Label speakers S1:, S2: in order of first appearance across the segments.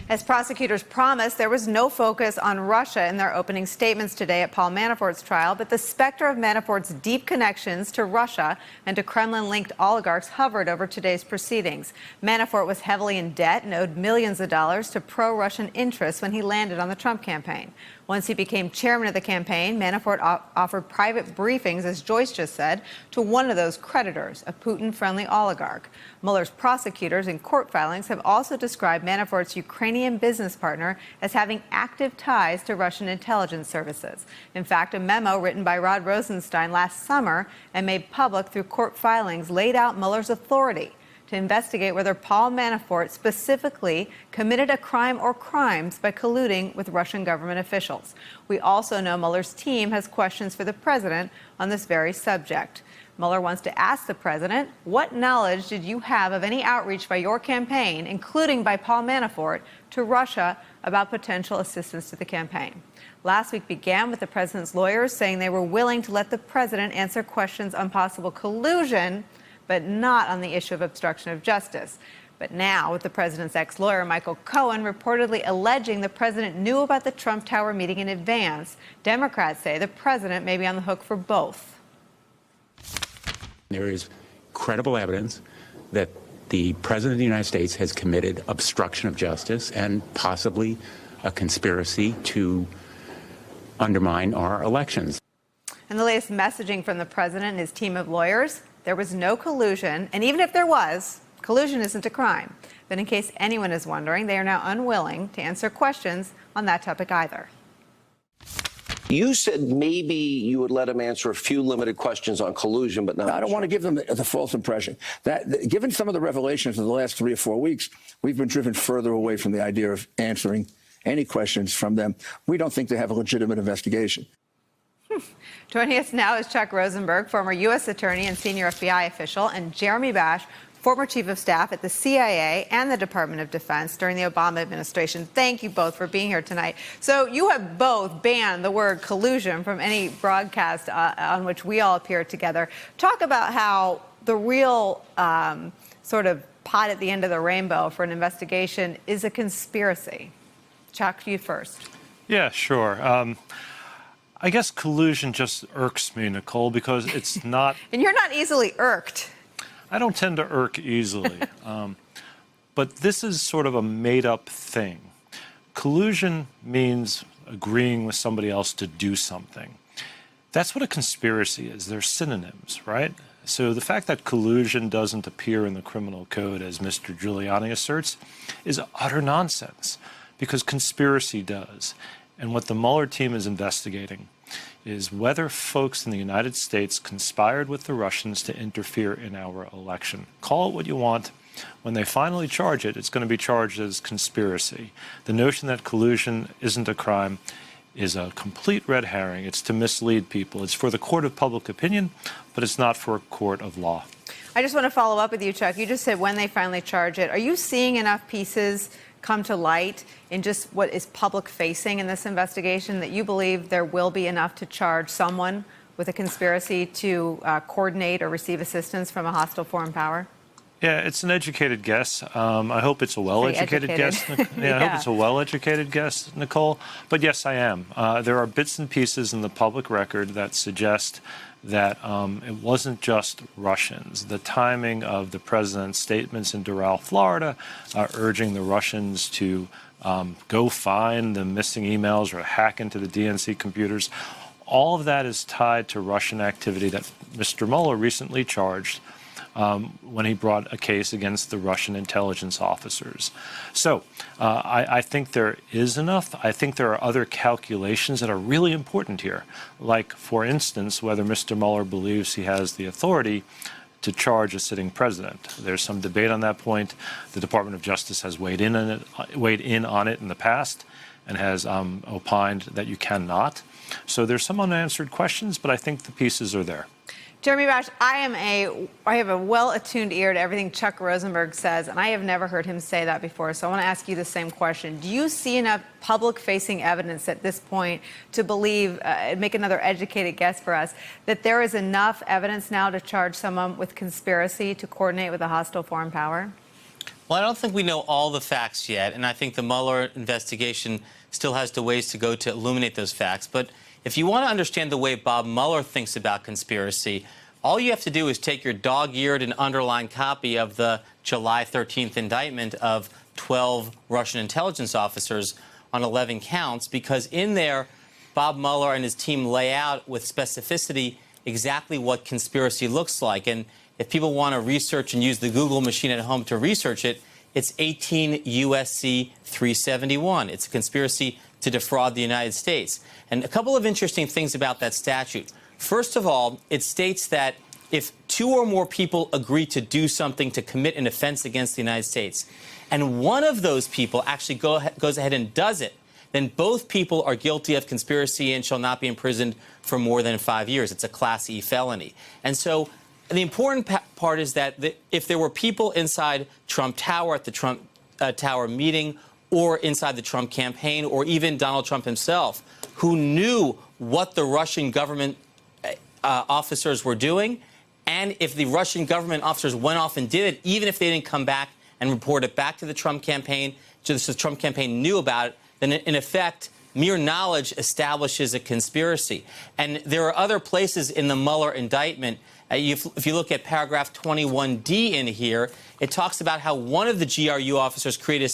S1: As prosecutors promised, there was no focus on Russia in their opening statements today at Paul Manafort's trial, but the specter of Manafort's deep connections to Russia and to Kremlin-linked oligarchs hovered over today's proceedings. Manafort was heavily in debt and owed millions of dollars to pro-Russian interests when he landed on the Trump campaign. Once he became chairman of the campaign, Manafort offered private briefings, as Joyce just said, to one of those creditors, a Putin-friendly oligarch. Mueller's prosecutors in court filings have also described Manafort's Ukrainian business partner as having active ties to Russian intelligence services. In fact, a memo written by Rod Rosenstein last summer and made public through court filings laid out Mueller's authority to investigate whether Paul Manafort specifically committed a crime or crimes by colluding with Russian government officials. We also know Mueller's team has questions for the president on this very subject. Mueller wants to ask the president, what knowledge did you have of any outreach by your campaign, including by Paul Manafort, to Russia about potential assistance to the campaign? Last week began with the president's lawyers saying they were willing to let the president answer questions on possible collusion, but not on the issue of obstruction of justice. But now, with the president's ex-lawyer, Michael Cohen, reportedly alleging the president knew about the Trump Tower meeting in advance, Democrats say the president may be on the hook for both.
S2: There is credible evidence that the president of the United States has committed obstruction of justice and possibly a conspiracy to undermine our elections.
S1: And the latest messaging from the president and his team of lawyers: there was no collusion, and even if there was, collusion isn't a crime. But in case anyone is wondering, they are now unwilling to answer questions on that topic either.
S3: You said maybe you would let him answer a few limited questions on collusion, but not.
S4: I don't want to give them the false impression that, given some of the revelations of the last 3 or 4 weeks, we've been driven further away from the idea of answering any questions from them. We don't think they have a legitimate investigation.
S1: Joining us now is Chuck Rosenberg, former U.S. attorney and senior FBI official, and Jeremy Bash, former chief of staff at the CIA and the Department of Defense during the Obama administration. Thank you both for being here tonight. So you have both banned the word collusion from any broadcast on which we all appear together. Talk about how the real sort of pot at the end of the rainbow for an investigation is a conspiracy. Chuck, you first.
S5: Yeah, sure. I guess collusion just irks me, Nicole, because it's not...
S1: And you're not easily irked.
S5: I don't tend to irk easily. But this is sort of a made-up thing. Collusion means agreeing with somebody else to do something. That's what a conspiracy is. They're synonyms, right? So the fact that collusion doesn't appear in the criminal code, as Mr. Giuliani asserts, is utter nonsense, because conspiracy does. And what the Mueller team is investigating is whether folks in the United States conspired with the Russians to interfere in our election. Call it what you want. When they finally charge it, it's going to be charged as conspiracy. The notion that collusion isn't a crime is a complete red herring. It's to mislead people. It's for the court of public opinion, but it's not for a court of law.
S1: I just want to follow up with you, Chuck. You just said when they finally charge it. Are you seeing enough pieces come to light in just what is public-facing in this investigation that you believe there will be enough to charge someone with a conspiracy to coordinate or receive assistance from a hostile foreign power?
S5: Yeah, it's an educated guess. I hope it's a well-educated guess. I hope it's a well-educated guess, Nicole. But yes, I am. There are bits and pieces in the public record that suggest that it wasn't just Russians. The timing of the president's statements in Doral, Florida, urging the Russians to go find the missing emails or hack into the DNC computers, all of that is tied to Russian activity that Mr. Mueller recently charged when he brought a case against the Russian intelligence officers. So I think there is enough. I think there are other calculations that are really important here, like, for instance, whether Mr. Mueller believes he has the authority to charge a sitting president. There's some debate on that point. The Department of Justice has weighed in on it in the past and has opined that you cannot. So there's some unanswered questions, but I think the pieces are there.
S1: Jeremy Bash, I have a well-attuned ear to everything Chuck Rosenberg says, and I have never heard him say that before. So I want to ask you the same question. Do you see enough public-facing evidence at this point to believe, make another educated guess for us, that there is enough evidence now to charge someone with conspiracy to coordinate with a hostile foreign power?
S6: Well, I don't think we know all the facts yet, and I think the Mueller investigation still has the ways to go to illuminate those facts. But if you want to understand the way Bob Mueller thinks about conspiracy, all you have to do is take your dog-eared and underlined copy of the July 13th indictment of 12 Russian intelligence officers on 11 counts, because in there, Bob Mueller and his team lay out with specificity exactly what conspiracy looks like. And if people want to research and use the Google machine at home to research it, it's 18 U.S.C. 371. It's a conspiracy to defraud the United States. And a couple of interesting things about that statute. First of all, it states that if two or more people agree to do something to commit an offense against the United States, and one of those people actually goes ahead and does it, then both people are guilty of conspiracy and shall not be imprisoned for more than 5 years. It's a Class E felony. And so the important part is that if there were people inside Trump Tower at the Trump Tower meeting or inside the Trump campaign or even Donald Trump himself who knew what the Russian government officers were doing, and if the Russian government officers went off and did it, even if they didn't come back and report it back to the Trump campaign, so the Trump campaign knew about it, then in effect, mere knowledge establishes a conspiracy. And there are other places in the Mueller indictment. If you look at paragraph 21D in here, it talks about how one of the GRU officers created a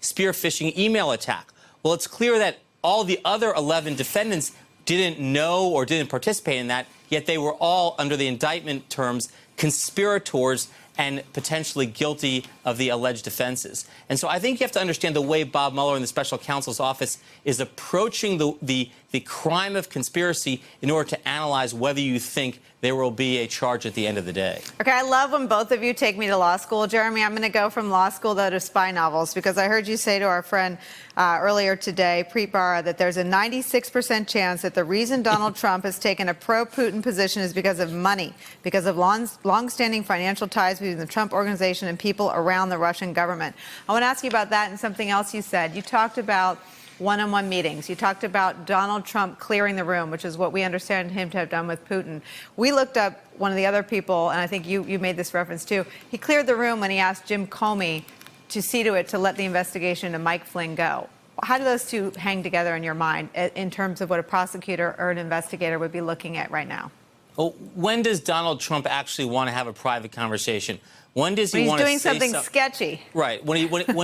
S6: spear phishing email attack. Well, it's clear that all the other 11 defendants didn't know or didn't participate in that, yet they were all, under the indictment terms, conspirators and potentially guilty of the alleged offenses. And so I think you have to understand the way Bob Mueller and the special counsel's office is approaching the crime of conspiracy in order to analyze whether you think there will be a charge at the end of the day.
S1: Okay, I love when both of you take me to law school. Jeremy, I'm going to go from law school, though, to spy novels, because I heard you say to our friend earlier today, Preet Bharara, that there's a 96% chance that the reason Donald Trump has taken a pro-Putin position is because of money, because of long-standing financial ties between the Trump organization and people around the Russian government. I want to ask you about that and something else you said. You talked about one-on-one meetings. You talked about Donald Trump clearing the room, which is what we understand him to have done with Putin. We looked up one of the other people, and I think you made this reference too. He cleared the room when he asked Jim Comey to see to it to let the investigation into Mike Flynn go. How do those two hang together in your mind in terms of what a prosecutor or an investigator would be looking at right now?
S6: Well, when does Donald Trump actually want to have a private conversation? When does he want to say
S1: he's doing something sketchy?
S6: Right. When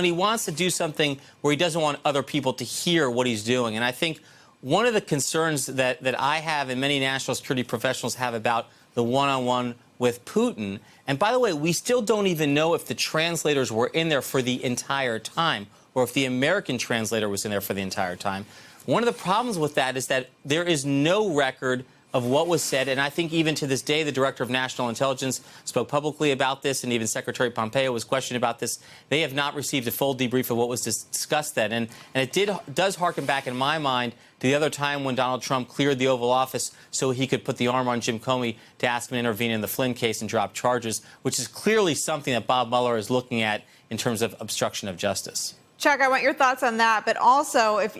S6: he wants to do something where he doesn't want other people to hear what he's doing. And I think one of the concerns that I have and many national security professionals have about the one-on-one with Putin, and by the way, we still don't even know if the translators were in there for the entire time or if the American translator was in there for the entire time. One of the problems with that is that there is no record of what was said, and I think even to this day, the Director of National Intelligence spoke publicly about this, and even Secretary Pompeo was questioned about this. They have not received a full debrief of what was discussed then, and it does harken back, in my mind, to the other time when Donald Trump cleared the Oval Office so he could put the arm on Jim Comey to ask him to intervene in the Flynn case and drop charges, which is clearly something that Bob Mueller is looking at in terms of obstruction of justice.
S1: Chuck, I want your thoughts on that, but also if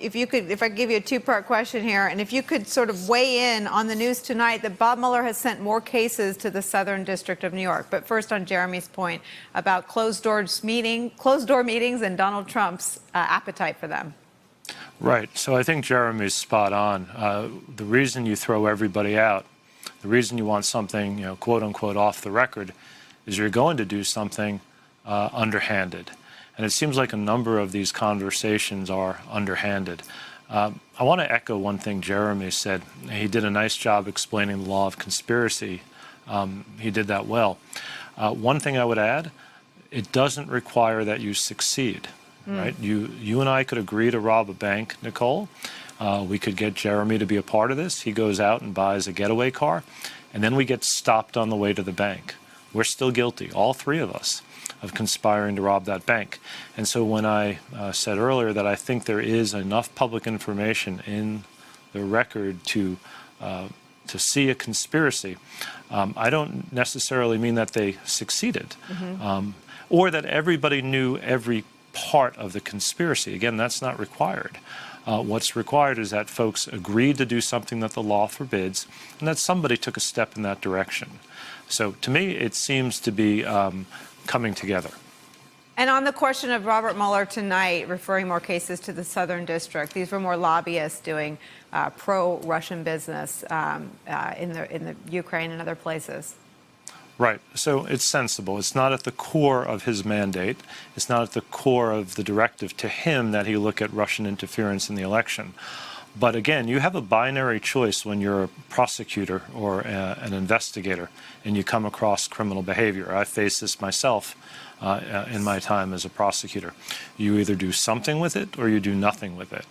S1: I give you a two-part question here, and if you could sort of weigh in on the news tonight that Bob Mueller has sent more cases to the Southern District of New York. But first, on Jeremy's point about closed-door meetings and Donald Trump's appetite for them.
S5: Right. So I think Jeremy's spot on. The reason you throw everybody out, the reason you want something, quote unquote, off the record, is you're going to do something underhanded. And it seems like a number of these conversations are underhanded. I want to echo one thing Jeremy said. He did a nice job explaining the law of conspiracy. He did that well. One thing I would add, it doesn't require that you succeed. Right? You and I could agree to rob a bank, Nicole. We could get Jeremy to be a part of this. He goes out and buys a getaway car, and then we get stopped on the way to the bank. We're still guilty, all three of us, of conspiring to rob that bank. And so when I said earlier that I think there is enough public information in the record to see a conspiracy, I don't necessarily mean that they succeeded or that everybody knew every part of the conspiracy. Again, that's not required. What's required is that folks agreed to do something that the law forbids and that somebody took a step in that direction. So to me, it seems to be coming together.
S1: And on the question of Robert Mueller tonight, referring more cases to the Southern District, these were more lobbyists doing pro-Russian business in the Ukraine and other places.
S5: Right. So it's sensible. It's not at the core of his mandate. It's not at the core of the directive to him that he look at Russian interference in the election. But again, you have a binary choice when you're a prosecutor or an investigator and you come across criminal behavior. I faced this myself in my time as a prosecutor. You either do something with it or you do nothing with it.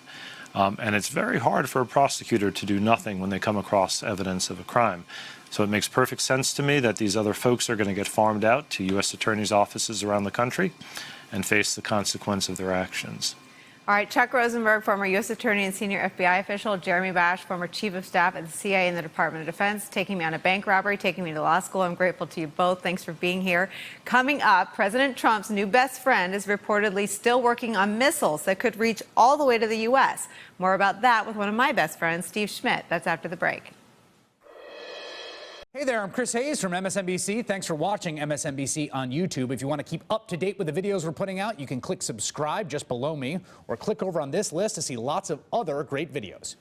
S5: And it's very hard for a prosecutor to do nothing when they come across evidence of a crime. So it makes perfect sense to me that these other folks are going to get farmed out to U.S. attorneys' offices around the country and face the consequence of their actions.
S1: All right, Chuck Rosenberg, former U.S. Attorney and senior FBI official, Jeremy Bash, former Chief of Staff at the CIA and the Department of Defense, taking me on a bank robbery, taking me to law school. I'm grateful to you both. Thanks for being here. Coming up, President Trump's new best friend is reportedly still working on missiles that could reach all the way to the U.S. More about that with one of my best friends, Steve Schmidt. That's after the break.
S7: Hey there, I'm Chris Hayes from MSNBC. Thanks for watching MSNBC on YouTube. If you want to keep up to date with the videos we're putting out, you can click subscribe just below me or click over on this list to see lots of other great videos.